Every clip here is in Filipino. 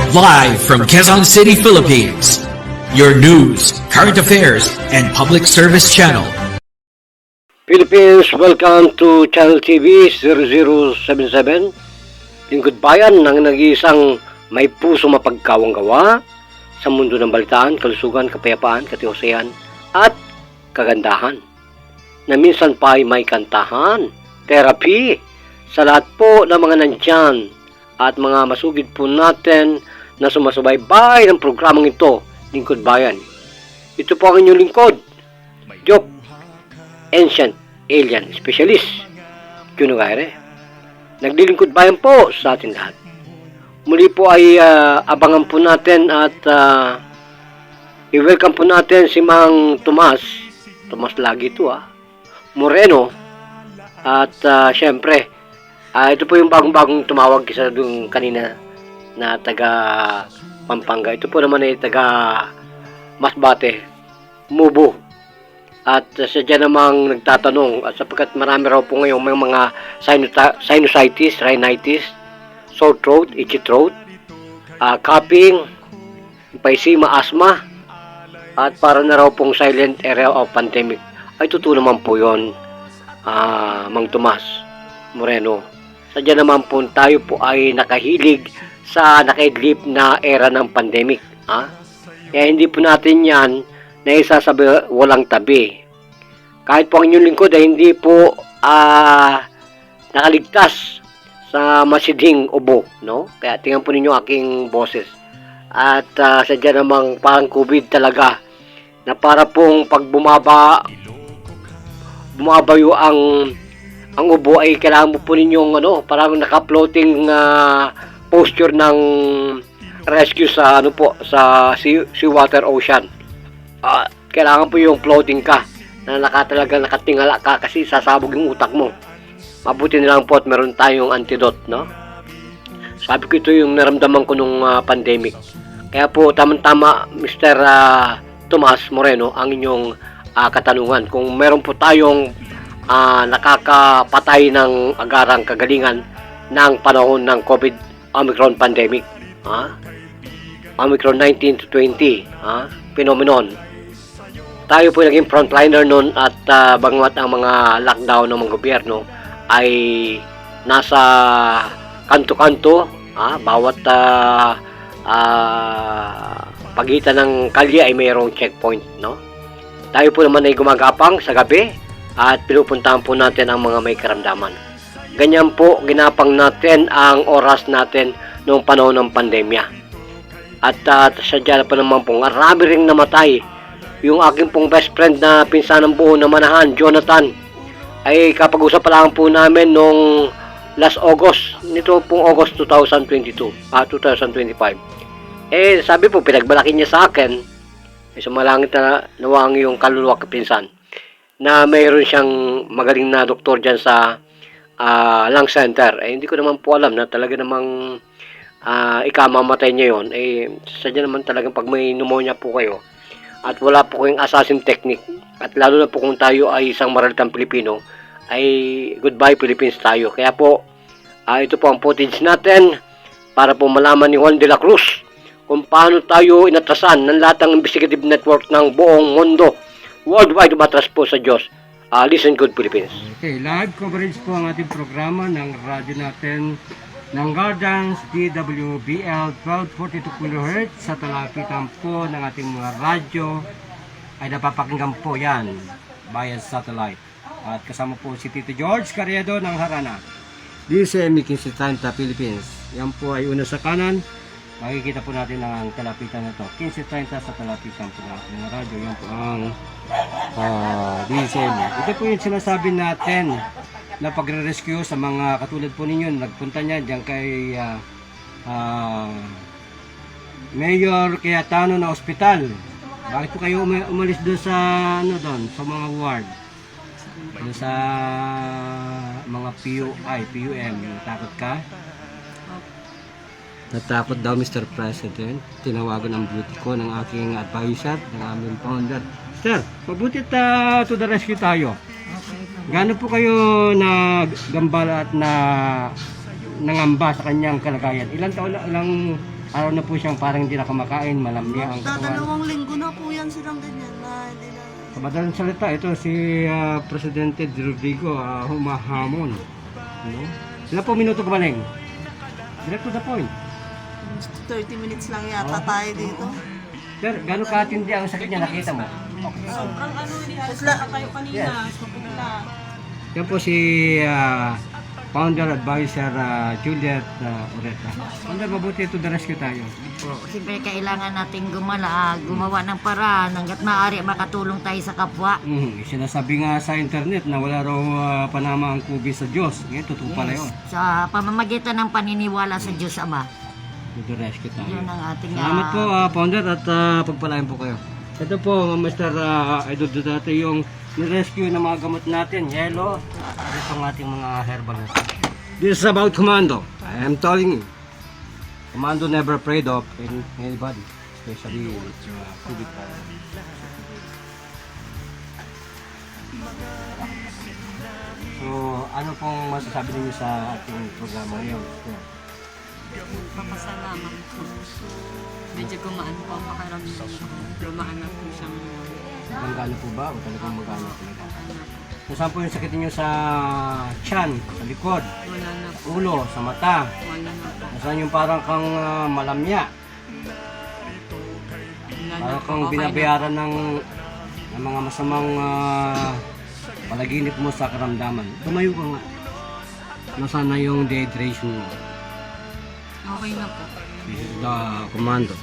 Live from Quezon City, Philippines. Your news, current affairs, and public service channel. Philippines, welcome to Channel TV 0077. Lingkod bayan ng nag-iisang may puso mapagkawang-gawa sa mundo ng balitaan, kalusugan, kapayapaan, katiwasayan, at kagandahan. Na minsan pa ay may kantahan, therapy, sa lahat po ng mga nandyan at mga masugid po natin na sumasubaybay ng programang ito, Lingkod Bayan. Ito po ang inyong lingkod, Joke, Ancient Alien Specialist, Kuno Gaire. Naglilingkod bayan po sa ating lahat. Muli po ay abangan po natin at i-welcome po natin si Mang Tomas lagi ito Moreno. At syempre, ito po yung bagong tumawag isa doon kanina na taga Pampanga. Ito po naman ay taga Masbate, Mubo. At sadya namang nagtatanong at sapagkat marami raw po ngayon may mga sinusitis, rhinitis, sore throat, itchy throat, coughing, emphysema, asthma, at para na raw pong silent area of pandemic. Ay totoo naman po yun, Mang Tomas Moreno. Sadya naman po tayo po ay nakahilig sa nakaidlip na era ng pandemic. Kaya hindi po natin yan na isasabi walang tabi. Kahit po ang inyong lingkod ay hindi po nakaligtas sa masidhing ubo, no? Kaya tingnan po ninyo aking boses. At sadya namang parang COVID talaga na para pong pag bumabayo ang ubo ay kailangan mo po ninyong parang naka-floating posture ng rescue sa sa seawater ocean. Kailangan po yung floating ka na nakatingala ka kasi sasabog yung utak mo. Mabuti na lang po at meron tayong antidote, no? Sabi ko ito yung naramdaman ko nung pandemic. Kaya po tamang-tama Mr. Tomas Moreno ang inyong katanungan. Kung meron po tayong nakakapatay ng agarang kagalingan ng panahon ng COVID Omicron pandemic, Omicron 19 to 20 phenomenon. Tayo po naging frontliner noon at bangwat ang mga lockdown ng mga gobyerno ay nasa kanto-kanto, bawat pagitan ng kalye ay mayroong checkpoint, no? Tayo po naman ay gumagapang sa gabi at pinupuntahan po natin ang mga may karamdaman. Ganyan po ginapang natin ang oras natin noong panahon ng pandemya. At sadya na pa naman pong marami ring namatay. Yung aking pong best friend na pinsan ng buo na manahan, Jonathan, ay kapag-usap pa lang po namin noong last August, nito pong August 2022, 2025. Sabi po, pinagbalaki niya sa akin, sumalangit na nawang yung kaluluwa kapinsan, na mayroon siyang magaling na doktor dyan sa lung center. Hindi ko naman po alam na talaga namang ikamamatay niya yun. Sadya naman talagang pag may pneumonia po kayo at wala po kayong assassin technique at lalo na po kung tayo ay isang maralitang Pilipino, ay goodbye Philippines tayo. Kaya po ito po ang footage natin para po malaman ni Juan de la Cruz kung paano tayo inatrasan ng lahat ng investigative network ng buong mundo worldwide. Umatras po sa Diyos. Listen good Philippines. Okay, live coverage po ang ating programa ng radyo natin ng Gardens DWBL 1242 kHz sa talapitan po ng ating mga radyo ay napapakinggan po yan via satellite. At kasama po si Tito George Carriedo ng Harana. DCM 1530 Philippines. Yan po ay una sa kanan. Makikita po natin ang talapitan na to. 1530 sa talapitan po ng radyo. Yan po ang DCM. Ito po yung sinasabi natin na pagre-rescue sa mga katulad po ninyo. Nagpunta niya dyan kay Mayor Cayetano na ospital. Bakit po kayo umalis doon sa sa mga ward? Doon sa mga PUM. Natakot ka? Natakot daw Mr. President. Tinawagan ang beauty ko ng aking advisor, ng aming founder. Sir, mabuti to the rescue tayo. Gaano po kayo nagambala at nangamba sa kanyang kalagayan? Ilang araw na po siyang parang hindi na kumakain, malamya ang katawan. Dadalawang linggo na po yan silang ganyan na hindi na. Sa madalang salita, ito si Presidente Rodrigo humahamon. No? Ilan po minuto gumaling? Direct to the point. 30 minutes lang yata tayo dito. Sir, gano'ng katindi ang sakit niya, nakita mo? Sobrang ano, hindi halos nakatayo kanina. Mapugla. Yan po si Founder Advisor Juliet Ureta. Founder, mabuti ito the rescue tayo. Po, siyempre kailangan nating gumawa ng paraan hanggat maaari makatulong tayo sa kapwa. Sinasabi nga sa internet na wala raw panama ang kubi sa Diyos. Ngayon, totoo pala yun. Sa pamamagitan ng paniniwala sa Diyos Ama. To the rescue tayo. Yun ang ating Salamat po, Founder, at pagpalain po kayo. Ito po, Mr. Idol Duterte, yung nirescue ng mga gamot natin, yellow, ito ang ating mga herbal. This is about Commando. I am telling you. Commando never afraid of anybody, especially COVID. So, ano pong masasabi niyo sa ating programa ngayon? Papasalamat po. Medyo gumaan po ang pakiramdam ko. Gumaan na po siyang Magkano po ba? O talagang magkano po? ano. Nasaan po yung sakit niyo sa tiyan, sa likod, Wala na po. ulo, sa mata? Wala na po. Nasaan yung parang kang malamya? Wala na Parang po. kang Okay na. binabayaran ng mga masamang palaginip mo sa karamdaman. Tumayo ka nga. Nasaan na yung dehydration mo? Okay na po. This is the Commando.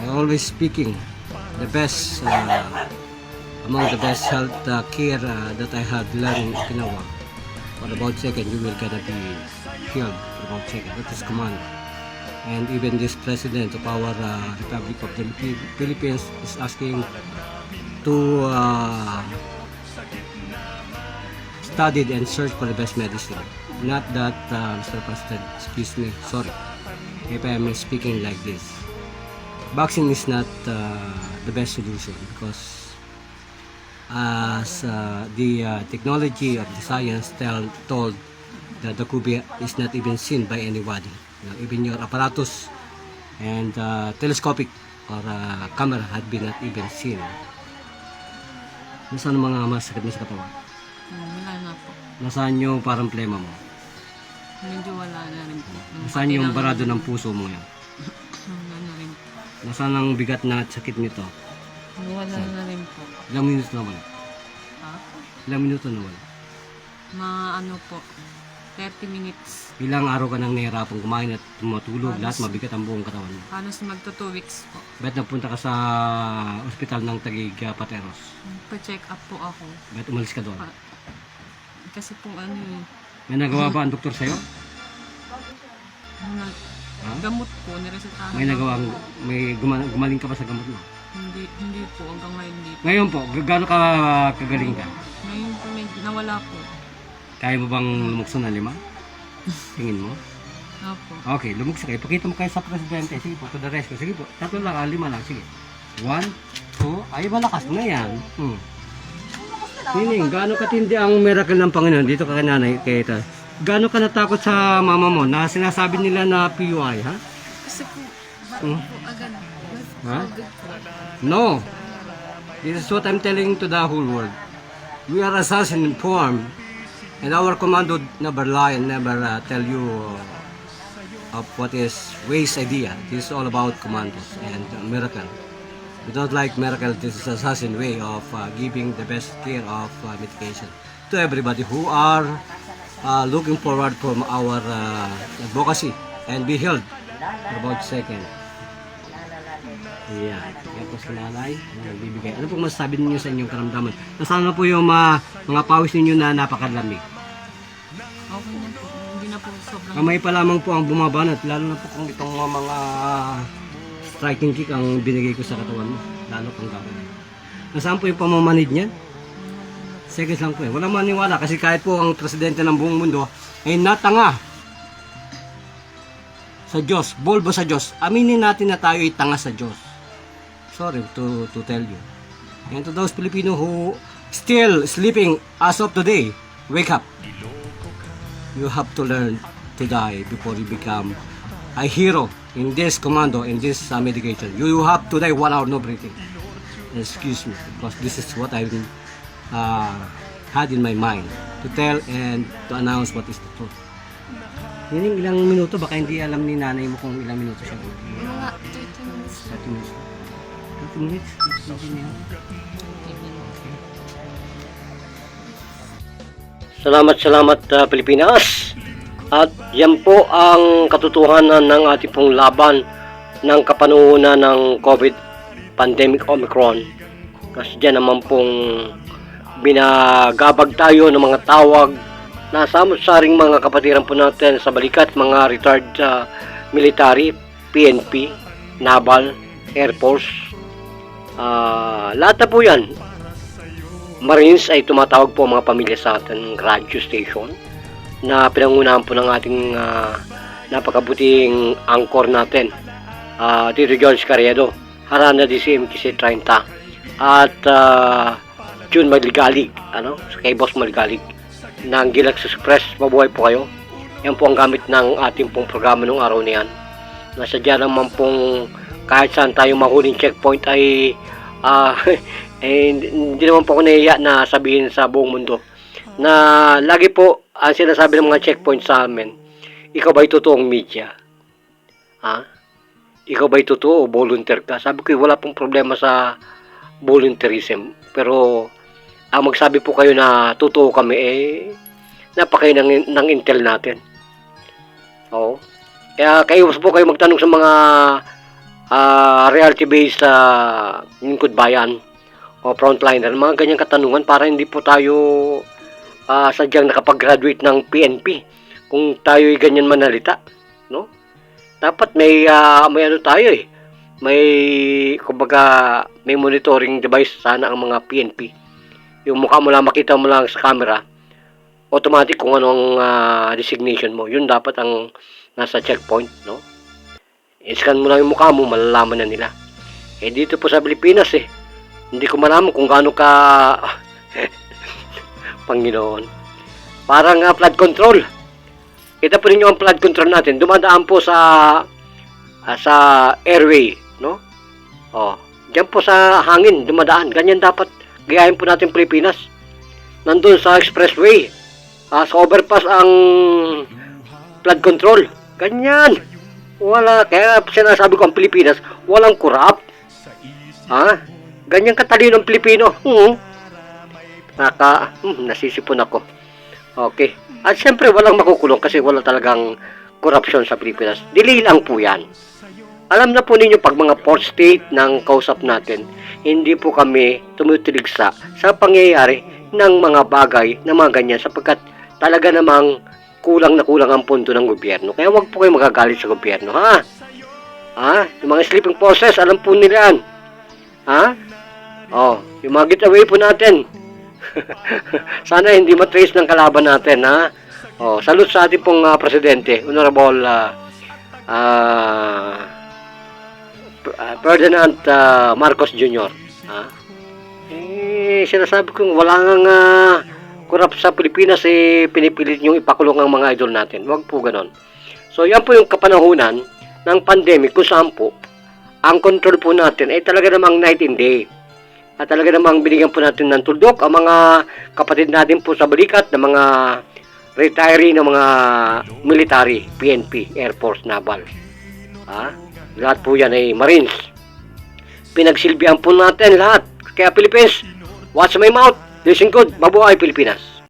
I always speaking the best among the best health care that I have learned in Okinawa. For about second, you will gonna be healed. For about second, that is Commando. And even this president of our Republic of the Philippines is asking to study and search for the best medicine. Not that, Mr. President, excuse me, sorry, if I am speaking like this. Vaccine is not the best solution because as the technology of the science told that the COVID is not even seen by anybody. Even your apparatus and telescopic or camera had been not even seen. Nasaan ang mga masakit mo sa katawan? Wala na po. Nasaan yung parang plema mo? Medyo wala na rin po. Nasaan yung barado ng puso mo yan? Wala na rin po. Nasaan ang bigat na sakit nito? Wala na rin po. Ilang minuto na wala? Ha? Ilang minuto na wala? Mga ano po. 30 minutes. Ilang araw ka nang nahihirapang kumain at matulog, lahat mabigat ang buong katawan mo. Halos magto 2 weeks po. Ba't napunta ka sa ospital ng Taguig Pateros? Pa-check up po ako. Ba't umalis ka doon? Kasi po ano eh. May nagawa ba ang doktor sa'yo? Nag- Ha? Gamot po, niresetahan. May nagawa, gumaling ka ba sa gamot mo? Hindi po, hanggang ngayon hindi po. Ngayon po, gaano ka kagaling ka? Ngayon po, nawala po. Kaya mo bang lumukso na 5? Tingin mo? Opo. Okay, lumukso kayo. Pakita mo kayo sa presidente. Sige po, to the rescue. Sige po, 3 lang, 5 lang. Sige. 1, 2, ay malakas na yan. Tining, gaano katindi ang miracle ng Panginoon dito ka nanay kay gaano ka natakot sa mama mo na sinasabi nila na PUI, ha? Kasi po, Hmm? po agad. Ha? No. This is what I'm telling to the whole world. We are assassin in form and our commando never lie and never tell you of what is waste idea. This is all about commandos and miracle. We don't like miracle. This is assassin way of giving the best care of medication to everybody who are looking forward from our advocacy and be healed for about second. Yeah. Yan po sa nanay. Nagbibigay. Ano pong masasabi ninyo sa inyong karamdaman? Nasaan na po yung mga pawis ninyo na napakalamig? Okay na po. Hindi na po sobrang... Kamay pa lamang po ang bumabanat. Lalo na po kung itong mga striking kick ang binigay ko sa katawan mo. Lalo kang gagawin. Nasaan po yung pamamanid niyan? Seconds lang po eh. Walang maniwala kasi kahit po ang presidente ng buong mundo ay natanga sa Diyos, bolbo sa Diyos. Aminin natin na tayo ay tanga sa Diyos. Sorry to tell you. And to those Filipino who still sleeping as of today, wake up. You have to learn to die before you become a hero in this commando, in this medication. You have to die 1 hour no breathing. Excuse me, because this is what I had in my mind to tell and to announce what is the truth. Yun yung ilang minuto, baka hindi alam ni nanay mo kung ilang minuto siya. Mga 30 minutes. 30 minutes. 30 minutes? Hindi na yun. Salamat Pilipinas. At yan po ang katotohanan ng ating pong laban ng kapanuhunan ng COVID pandemic Omicron. Kasi dyan naman pong binagabag tayo ng mga tawag na samot-saring mga kapatiran po natin sa balikat, mga retired military, PNP, Naval, Air Force. Lahat na po yan. Marines ay tumatawag po mga pamilya sa ating radio station na pinangunahan po ng ating napakabuting anchor natin, Tito George Carriedo, Harana DCM Kisi 30, at June Maligalig, kay Boss Maligalig ng Gilax Express. Mabuhay po kayo. Yan po ang gamit ng ating pong programa nung araw na yan. Nasadya naman pong kahit saan tayo mahuling checkpoint ay hindi naman po ako nahiya na sabihin sa buong mundo na lagi po ang sinasabi ng mga checkpoint sa amin, ikaw ba'y totoong media? Ikaw ba'y totoo o volunteer ka? Sabi ko, wala pong problema sa volunteerism, pero ang magsabi po kayo na totoo kami, napakain ng intel natin. Oo. Kaya kayo po kayo magtanong sa mga reality-based lingkod bayan o frontliner, mga ganyang katanungan para hindi po tayo sadyang nakapag-graduate ng PNP kung tayo'y ganyan manalita, no? Dapat may ano tayo may kumbaga may monitoring device sana ang mga PNP. Yung mukha mo lang, makita mo lang sa camera, automatic kung anong designation mo, yun dapat ang nasa checkpoint, no? I-scan mo lang yung mukha mo, malalaman na nila. Dito po sa Pilipinas hindi ko malaman kung gaano ka Panginoon. Parang flood control. Kita po ninyo ang flood control natin. Dumadaan po sa airway, no? Diyan po sa hangin dumadaan. Ganyan dapat gayahin po natin Pilipinas. Nandun sa expressway, sa overpass ang flood control. Ganyan. Wala, kaya sinasabi ko ang Pilipinas, walang kurap. Ganyan katalino ng Pilipino. Nasisipon ako. Okay. At siyempre walang makukulong kasi wala talagang korupsyon sa Pilipinas. Delay lang po yan. Alam na po ninyo pag mga fourth state ng kausap natin, hindi po kami tumutiligsa sa pangyayari ng mga bagay na mga ganyan sapagkat talaga namang kulang na kulang ang pondo ng gobyerno. Kaya wag po kayo magagalit sa gobyerno, yung mga sleeping forces, alam po nila yan. Yung mga getaway po natin. Sana hindi matrace ng kalaban natin, salute sa ating pong presidente, Honorable Ferdinand Marcos Jr. Sinasabi kong wala nang kurap sa Pilipinas, pinipilit niyong ipakulong ang mga idol natin. Wag po ganon. So yan po yung kapanahunan ng pandemic kung saan po ang control po natin ay talaga namang night and day. At talaga namang binigyan po natin ng tuldok ang mga kapatid natin po sa balikat ng mga retiree ng mga military, PNP, Air Force, Naval. Lahat po yan ay Marines. Pinagsilbihan po natin lahat. Kaya Philippines, watch my mouth. Listen good. Mabuhay Pilipinas.